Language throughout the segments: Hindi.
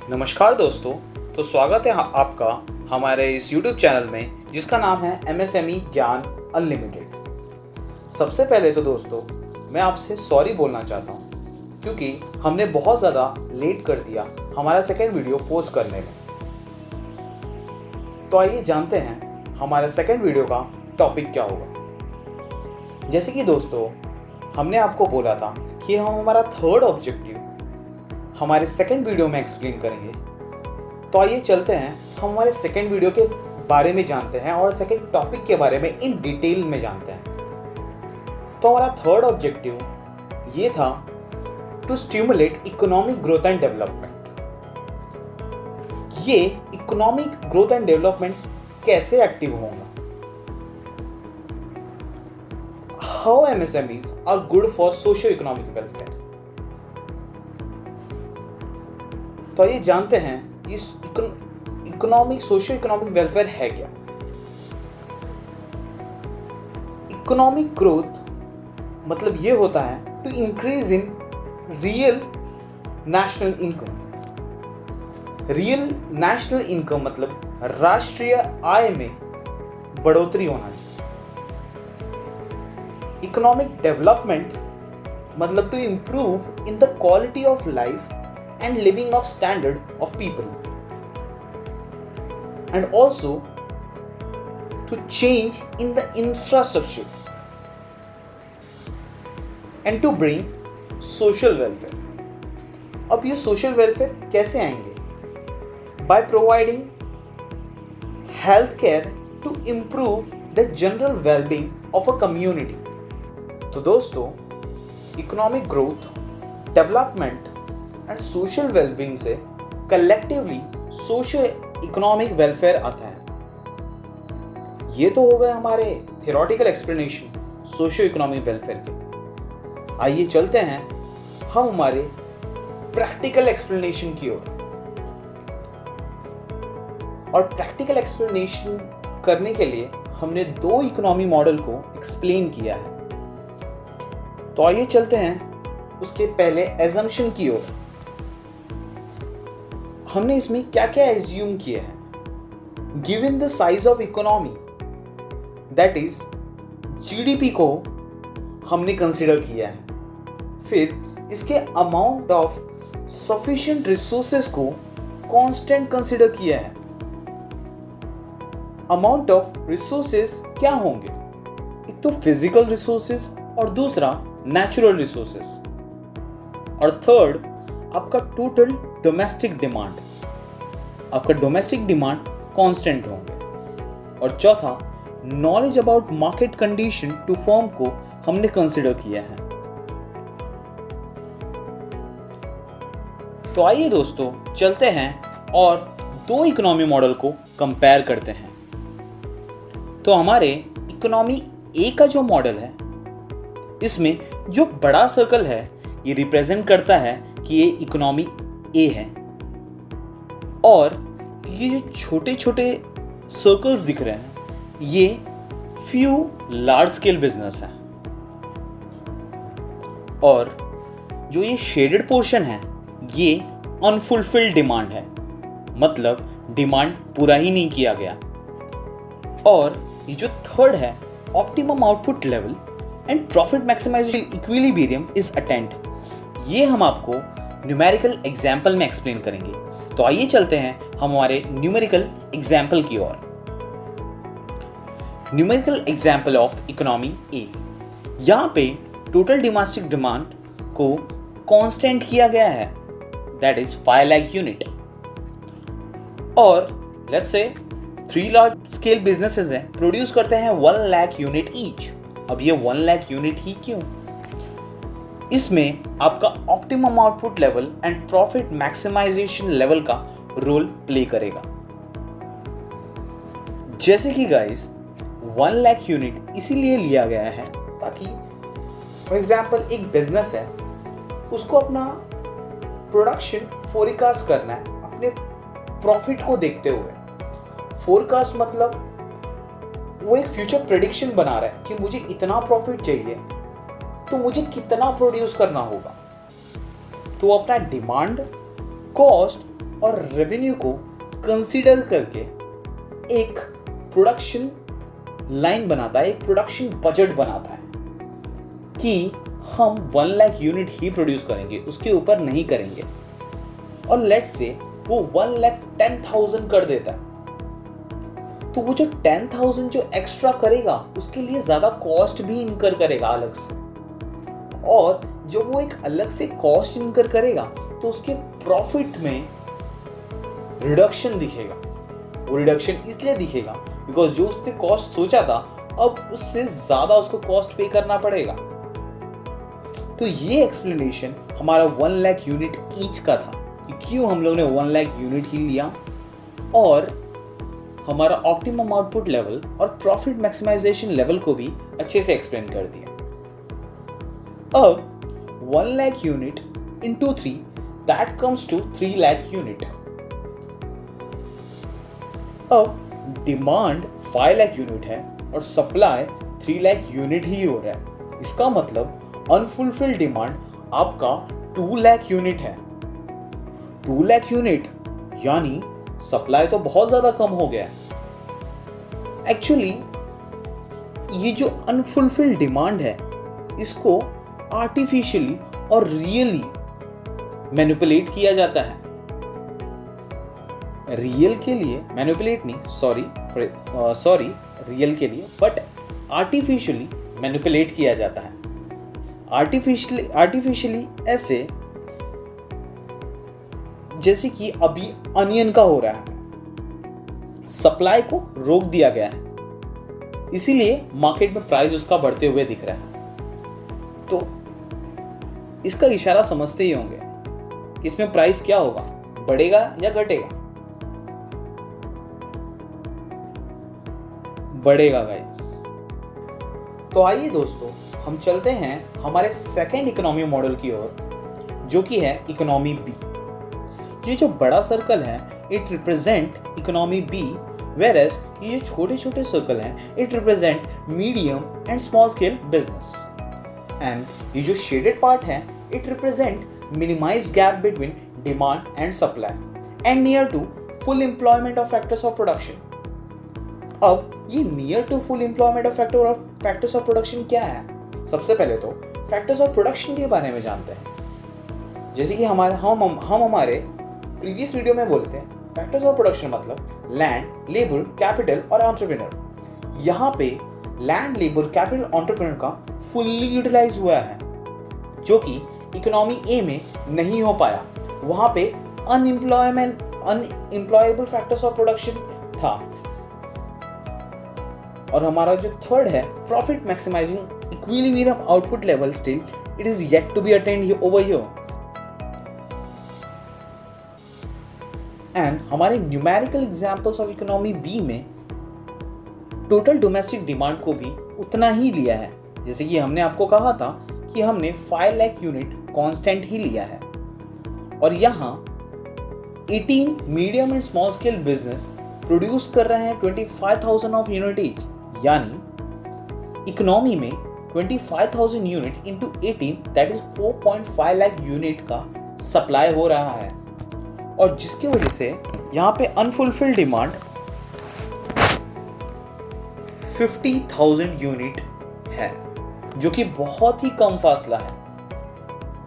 नमस्कार दोस्तों। तो स्वागत है आपका हमारे इस YouTube चैनल में जिसका नाम है MSME ज्ञान अनलिमिटेड। सबसे पहले तो दोस्तों मैं आपसे सॉरी बोलना चाहता हूँ क्योंकि हमने बहुत ज़्यादा लेट कर दिया हमारा सेकेंड वीडियो पोस्ट करने में। तो आइए जानते हैं हमारा सेकेंड वीडियो का टॉपिक क्या होगा। जैसे कि दोस्तों हमने आपको बोला था कि हम हमारा थर्ड ऑब्जेक्टिव हमारे सेकेंड वीडियो में एक्सप्लेन करेंगे। तो आइए चलते हैं हम हमारे सेकेंड वीडियो के बारे में जानते हैं और सेकेंड टॉपिक के बारे में इन डिटेल में जानते हैं। तो हमारा थर्ड ऑब्जेक्टिव ये था to stimulate economic growth and development. ये इकोनॉमिक ग्रोथ एंड डेवलपमेंट कैसे एक्टिव होगा, how MSMEs are good for socio economic welfare. तो आइए जानते हैं इस इकोनॉमिक सोशियो इकोनॉमिक वेलफेयर है क्या। इकोनॉमिक ग्रोथ मतलब ये होता है to increase in real national income. Real national income मतलब राष्ट्रीय आय में बढ़ोतरी होना चाहिए। इकोनॉमिक डेवलपमेंट मतलब to improve in the quality of life and living of standard of people, and also to change in the infrastructure and to bring social welfare। अब ये social welfare कैसे आएंगे? By providing health care to improve the general well-being of a community। तो दोस्तों economic growth, development and social wellbeing से कलेक्टिवली सोशल इकोनॉमिक वेलफेयर आता है। ये तो हो गए हमारे theoretical explanation social economic welfare के। आइए चलते हैं हम हमारे प्रैक्टिकल एक्सप्लेनेशन की ओर। और प्रैक्टिकल एक्सप्लेनेशन करने के लिए हमने दो इकोनॉमी मॉडल को एक्सप्लेन किया है। तो आइए चलते हैं उसके पहले एजम्पशन की ओर। हमने इसमें क्या क्या एज्यूम किया है। Given the size of economy that is GDP को हमने कंसिडर किया है। फिर इसके अमाउंट ऑफ सफिशिएंट रिसोर्सेज को कांस्टेंट कंसिडर किया है। अमाउंट ऑफ रिसोर्सेज क्या होंगे? एक तो फिजिकल रिसोर्सेज और दूसरा नेचुरल रिसोर्सेज, और थर्ड आपका टोटल डोमेस्टिक डिमांड। आपका डोमेस्टिक डिमांड कांस्टेंट होंगे, और चौथा knowledge about market condition to firm को हमने कंसिडर किया है। तो आइए दोस्तों चलते हैं और दो इकोनॉमी मॉडल को कंपेयर करते हैं। तो हमारे इकोनॉमी ए का जो मॉडल है, इसमें जो बड़ा सर्कल है ये रिप्रेजेंट करता है कि ये इकोनॉमी ए है, और ये जो छोटे छोटे सर्कल्स दिख रहे हैं ये फ्यू लार्ज स्केल बिजनेस है, और जो ये शेडेड पोर्शन है ये अनफुलफिल्ड डिमांड है, मतलब डिमांड पूरा ही नहीं किया गया। और ये जो थर्ड है optimum output level and profit maximisation equilibrium is attend. ये हम आपको न्यूमेरिकल एग्जाम्पल में एक्सप्लेन करेंगे। तो आइए चलते हैं हम हमारे न्यूमेरिकल एग्जाम्पल की ओर। न्यूमेरिकल एग्जाम्पल ऑफ इकोनॉमी ए। यहाँ पे टोटल डोमेस्टिक डिमांड को कांस्टेंट किया गया है, दैट इज 5 लाख यूनिट। और let's say 3 large scale businesses हैं, प्रोड्यूस करते हैं 1 लाख यूनिट ईच। अब ये 1 लाख यूनिट ही क्यों? इसमें आपका optimum output level and profit maximisation level का रोल प्ले करेगा। जैसे कि गाइस 1 लाख यूनिट इसीलिए लिया गया है ताकि फॉर एग्जांपल एक बिजनेस है, उसको अपना प्रोडक्शन फोरकास्ट करना है अपने प्रॉफिट को देखते हुए। फोरकास्ट मतलब वो एक फ्यूचर प्रेडिक्शन बना रहा है कि मुझे इतना प्रॉफिट चाहिए तो मुझे कितना प्रोड्यूस करना होगा। तो अपना डिमांड, कॉस्ट और रेवेन्यू को कंसीडर करके एक प्रोडक्शन लाइन बनाता है, एक प्रोडक्शन बजट बनाता है कि हम 1 लाख यूनिट ही प्रोड्यूस करेंगे, उसके ऊपर नहीं करेंगे। और लेट्स से वो 1,10,000 कर देता है, तो वो जो 10,000 जो एक्स्ट्रा करेगा उसके लिए ज़्यादा कॉस्ट भी इनकर करेगा अलग से। और जब वो एक अलग से कॉस्ट इनकर करेगा तो उसके प्रॉफिट में रिडक्शन दिखेगा। वो रिडक्शन इसलिए दिखेगा बिकॉज जो उसने कॉस्ट सोचा था अब उससे ज़्यादा उसको कॉस्ट पे करना पड़ेगा। तो ये एक्सप्लेनेशन हमारा 1 लाख यूनिट ईच का था कि क्यों हम लोग ने 1 लाख यूनिट ही लिया, और हमारा ऑप्टिमम आउटपुट लेवल और प्रॉफिट मैक्सिमाइजेशन लेवल को भी अच्छे से एक्सप्लेन कर दिया। अब 1 lakh unit into 3 that comes to 3 lakh unit. अब डिमांड 5 लाख यूनिट है और सप्लाई 3 लाख यूनिट ही हो रहा है। इसका मतलब अनफुलफिल्ड डिमांड आपका 2 लाख यूनिट है। 2 लाख यूनिट यानी सप्लाई तो बहुत ज़्यादा कम हो गया है। एक्चुअली ये जो अनफुलफिल्ड डिमांड है इसको आर्टिफिशियली और रियली मैनिपुलेट किया जाता है। रियल के लिए मैनिपुलेट नहीं, सॉरी रियल के लिए, बट आर्टिफिशियली मैनिपुलेट किया जाता है। आर्टिफिशियली ऐसे जैसे कि अभी अनियन का हो रहा है, सप्लाई को रोक दिया गया है, इसीलिए मार्केट में प्राइस उसका बढ़ते हुए दिख रहा है। तो इसका इशारा समझते ही होंगे कि इसमें प्राइस क्या होगा, बढ़ेगा या घटेगा? बढ़ेगा गाइस। तो आइए दोस्तों हम चलते हैं हमारे सेकंड इकोनॉमी मॉडल की ओर, जो कि है इकोनॉमी बी। ये जो बड़ा सर्कल है it represent economy B, whereas ये जो छोटे छोटे सर्कल हैं it represent medium and small scale business, and ये जो शेडेड पार्ट है it represent minimised gap between demand and supply and near to full employment of factors of production. अब ये near to full employment of factors of production क्या है? सबसे पहले तो फैक्टर्स ऑफ प्रोडक्शन के बारे में जानते हैं। जैसे कि हम हमारे प्रीवियस वीडियो में बोले थे, फैक्टर्स ऑफ प्रोडक्शन मतलब लैंड, लेबर, कैपिटल और एंटरप्रेन्योर। यहाँ पे लैंड, लेबर, कैपिटल, एंटरप्रेन्योर का फुल्ली यूटिलाइज हुआ है, जो कि इकोनॉमी ए में नहीं हो पाया। वहाँ पे अनएम्प्लॉयबल फैक्टर्स ऑफ प्रोडक्शन था। और हमारा जो थर्ड है profit maximising equilibrium output level, still it is yet to be attend over here. And हमारे numerical examples of economy B में टोटल डोमेस्टिक डिमांड को भी उतना ही लिया है। जैसे कि हमने आपको कहा था कि हमने 5 लाख यूनिट कांस्टेंट ही लिया है, और यहाँ 18 medium and small scale business produce कर रहे हैं 25,000 ऑफ यूनिट ईच, यानी इकोनॉमी में 25,000 unit into 18 that is 4.5 lakh unit का सप्लाई हो रहा है। और जिसकी वजह से यहाँ पे अनफुलफिल्ड डिमांड 50,000 यूनिट है, जो कि बहुत ही कम फासला है।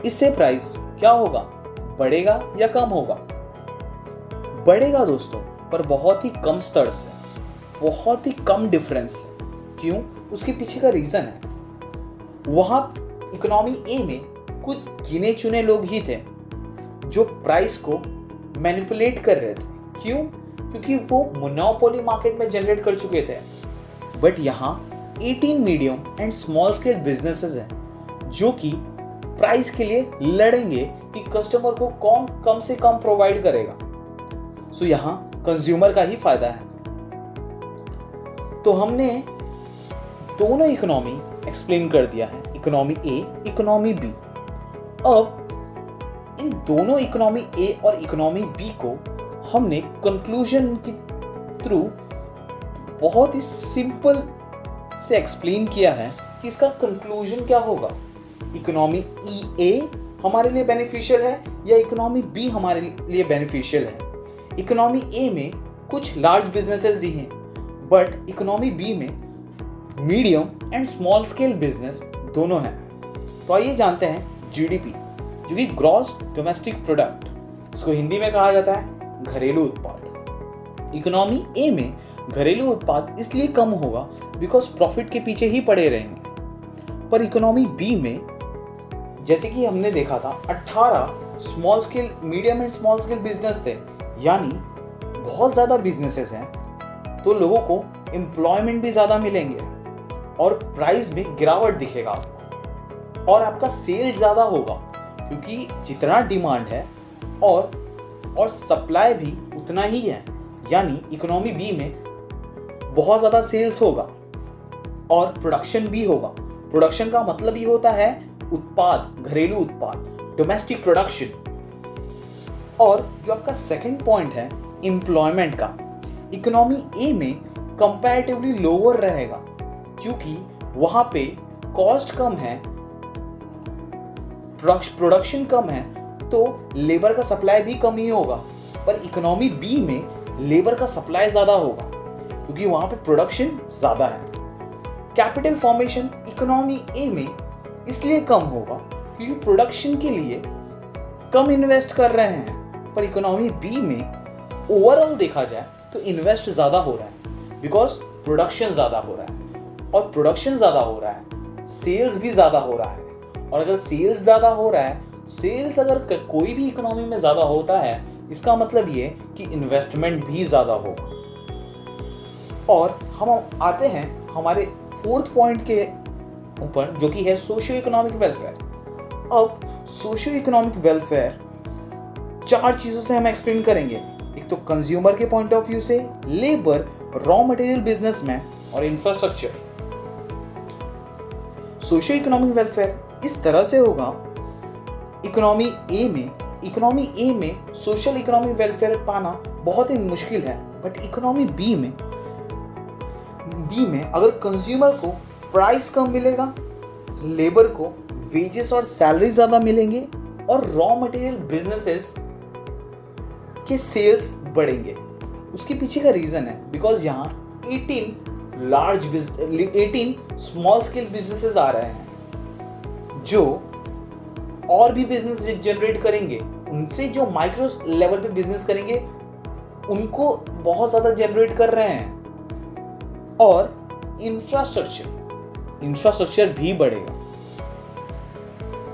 इससे प्राइस क्या होगा, बढ़ेगा या कम होगा? बढ़ेगा दोस्तों, पर बहुत ही कम स्तर से, बहुत ही कम डिफरेंस। क्यों? उसके पीछे का रीजन है, वहां इकोनॉमी ए में कुछ गिने चुने लोग ही थे जो प्राइस को मैनिपुलेट कर रहे थे। क्यों? क्योंकि वो मोनोपोली मार्केट में जनरेट कर चुके थे। बट यहाँ 18 medium and small scale businesses हैं जो कि प्राइस के लिए लड़ेंगे कि कस्टमर को कौन कम से कम प्रोवाइड करेगा। सो यहाँ कंज्यूमर का ही फायदा है। तो हमने दोनों इकोनॉमी एक्सप्लेन कर दिया है, इकोनॉमी ए, इकोनॉमी बी। अब इन दोनों इकोनॉमी ए और इकोनॉमी बी को हमने कंक्लूजन के थ्रू बहुत ही सिंपल से एक्सप्लेन किया है कि इसका कंक्लूजन क्या होगा। इकोनॉमी ई ए हमारे लिए बेनिफिशियल है या इकोनॉमी बी हमारे लिए बेनिफिशियल है? इकोनॉमी ए में कुछ लार्ज बिजनेसेस ही हैं, बट इकोनॉमी बी में medium and small scale business दोनों हैं। तो आइए जानते हैं जीडीपी, जो कि ग्रॉस डोमेस्टिक प्रोडक्ट, इसको हिंदी में कहा जाता है घरेलू उत्पाद। इकोनॉमी ए में घरेलू उत्पाद इसलिए कम होगा बिकॉज प्रॉफिट के पीछे ही पड़े रहेंगे। पर इकोनॉमी बी में जैसे कि हमने देखा था 18 small scale, medium and small scale business थे, यानी बहुत ज़्यादा बिजनेसेस हैं, तो लोगों को एम्प्लॉयमेंट भी ज़्यादा मिलेंगे और प्राइस में गिरावट दिखेगा आपको, और आपका सेल ज़्यादा होगा क्योंकि जितना डिमांड है और सप्लाई भी उतना ही है। यानी इकोनॉमी बी में बहुत ज़्यादा सेल्स होगा और प्रोडक्शन भी होगा। प्रोडक्शन का मतलब ही होता है उत्पाद, घरेलू उत्पाद, डोमेस्टिक प्रोडक्शन। और जो आपका सेकंड पॉइंट है एम्प्लॉयमेंट का, इकोनॉमी ए में कंपैरेटिवली लोअर रहेगा क्योंकि वहां पे कॉस्ट कम है, प्रोडक्शन कम है, तो लेबर का सप्लाई भी कम ही होगा। पर इकोनॉमी बी में लेबर का सप्लाई ज़्यादा होगा क्योंकि वहां पे प्रोडक्शन ज़्यादा है। कैपिटल फॉर्मेशन इकोनॉमी ए में इसलिए कम होगा क्योंकि प्रोडक्शन के लिए कम इन्वेस्ट कर रहे हैं। पर इकोनॉमी बी में ओवरऑल देखा जाए तो इन्वेस्ट ज़्यादा हो रहा है बिकॉज प्रोडक्शन ज़्यादा हो रहा है, और प्रोडक्शन ज़्यादा हो रहा है, सेल्स भी ज़्यादा हो रहा है। और अगर सेल्स ज़्यादा हो रहा है, सेल्स अगर कोई भी इकोनॉमी में ज़्यादा होता है, इसका मतलब ये कि इन्वेस्टमेंट भी ज़्यादा होगा। और हम आते हैं हमारे फोर्थ पॉइंट के ऊपर, जो कि है सोशियो इकोनॉमिक वेलफेयर। अब सोशियो इकोनॉमिक वेलफेयर 4 चीज़ों से हम एक्सप्लेन करेंगे। एक तो कंज्यूमर के पॉइंट ऑफ व्यू से, लेबर, रॉ मटेरियल, बिजनेसमैन और इंफ्रास्ट्रक्चर। सोशियो इकोनॉमिक वेलफेयर इस तरह से होगा, इकोनॉमी ए में सोशल इकोनॉमिक वेलफेयर पाना बहुत ही मुश्किल है, बट इकोनॉमी बी में अगर कंज्यूमर को प्राइस कम मिलेगा, लेबर को वेजेस और सैलरी ज़्यादा मिलेंगे, और रॉ मटेरियल बिजनेसेस के सेल्स बढ़ेंगे। उसके पीछे का रीज़न है बिकॉज यहाँ 18 स्मॉल स्केल बिजनेसेस आ रहे हैं जो और भी बिजनेस जनरेट करेंगे। उनसे जो माइक्रो लेवल पे बिजनेस करेंगे उनको बहुत ज़्यादा जनरेट कर रहे हैं, और इंफ्रास्ट्रक्चर भी बढ़ेगा।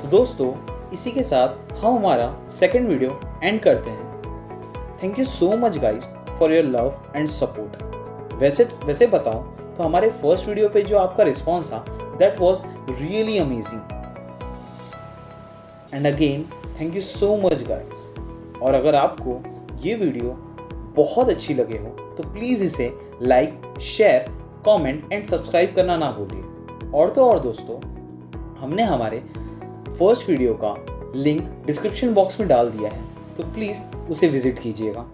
तो दोस्तों, इसी के साथ हम हमारा सेकंड वीडियो एंड करते हैं। Thank you so much guys for your love and support. वैसे बताऊं तो हमारे फर्स्ट वीडियो पे जो आपका रिस्पॉन्स था, that was really amazing. And again thank you so much guys. और अगर आपको ये वीडियो बहुत अच्छी लगे हो तो प्लीज़ इसे like, share, comment and subscribe करना ना भूलिए। और तो और दोस्तों, हमने हमारे फर्स्ट वीडियो का लिंक डिस्क्रिप्शन बॉक्स में डाल दिया है, तो प्लीज़ उसे विजिट कीजिएगा।